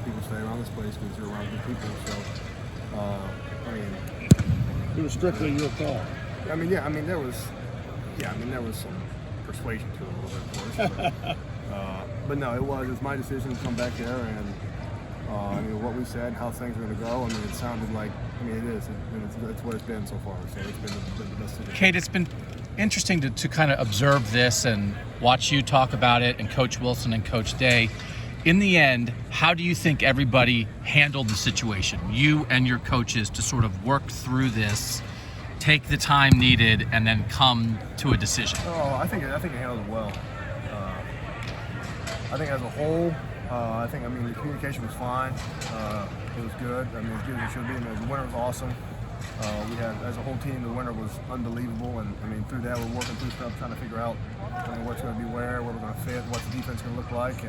why people stay around this place, because you're around good people. So, I mean, It was strictly your call. I mean, there was some persuasion to it a little bit, of course. But no, it was my decision to come back there, and I mean, what we said, how things are going to go. I mean, it sounded like, I mean, it is. It's what it's been so far. So it's been the best decision. Cade, it's been interesting to kind of observe this and watch you talk about it, and Coach Wilson and Coach Day. In the end, how do you think everybody handled the situation, you and your coaches, to sort of work through this, take the time needed, and then come to a decision? Oh, I think it handled it well. I think as a whole, I mean, the communication was fine. It was good. I mean, as good as it should be. I mean, the winter was awesome. We had, as a whole team, the winter was unbelievable. And I mean, through that, we're working through stuff, trying to figure out what's going to be where we're going to fit, what the defense is going to look like,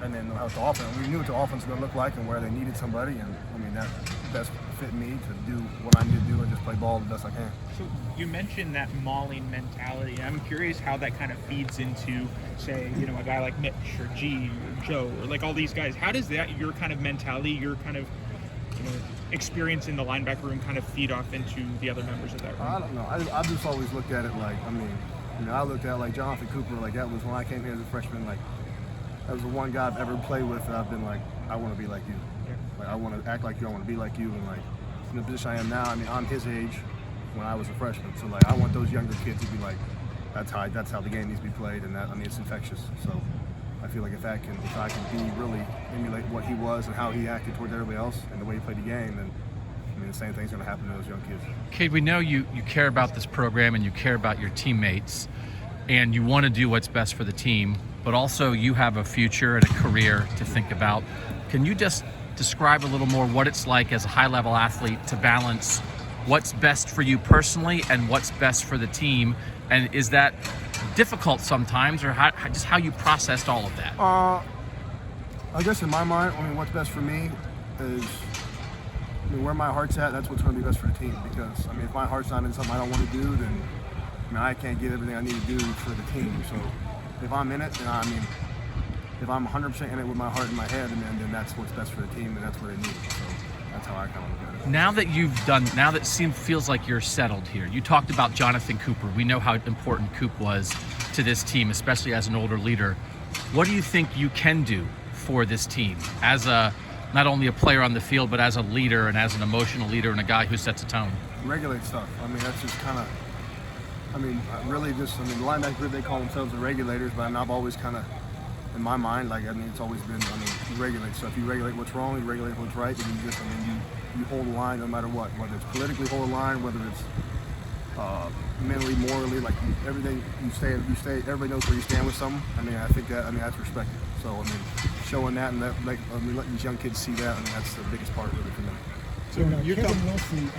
and then how the offense. We knew what the offense was going to look like and where they needed somebody. And I mean, that best fit me to do what I need to do and just play ball the best I can. So you mentioned that mauling mentality. I'm curious how that kind of feeds into, say, a guy like Mitch or G or Joe or like all these guys. How does that, your kind of mentality, your kind of experience in the linebacker room kind of feed off into the other members of that room? I don't know. I just always looked at it like, I mean, I looked at like Jonathan Cooper, like that was when I came here as a freshman, like that was the one guy I've ever played with that I've been like, I want to be like you. Like, I want to act like you, I want to be like you, and like in the position I am now, I mean, I'm his age when I was a freshman, so like I want those younger kids to be like, that's how the game needs to be played, and that, I mean, it's infectious. So I feel like if I can really emulate what he was and how he acted towards everybody else and the way he played the game, then I mean the same thing's going to happen to those young kids. Cade, we know you care about this program and you care about your teammates, and you want to do what's best for the team, but also you have a future and a career to think about. Can you just describe a little more what it's like as a high-level athlete to balance what's best for you personally and what's best for the team? And is that difficult sometimes, or just how you processed all of that? I guess in my mind, I mean, what's best for me is, I mean, where my heart's at, that's what's going to be best for the team. Because, I mean, if my heart's not in something I don't want to do, then, I mean, I can't get everything I need to do for the team. So if I'm in it, then I mean, if I'm 100% in it with my heart and my head, then that's what's best for the team, and that's what they need. So that's how I kind of look at it. Now that feels like you're settled here. You talked about Jonathan Cooper. We know how important Coop was to this team, especially as an older leader. What do you think you can do for this team as not only a player on the field, but as a leader and as an emotional leader and a guy who sets a tone? Regulate stuff. I mean, that's just kind of, really just, the linebacker group, they call themselves the regulators, but I've always kind of, in my mind, like, it's always been, you regulate stuff. You regulate what's wrong, you regulate what's right, and you just, you hold the line no matter what, whether it's politically hold the line, whether it's mentally, morally, like everything, you stay, everybody knows where you stand with something. I think that, that's respected. So, showing that and that, like, letting these young kids see that, that's the biggest part of it for them. So Kevin Wilson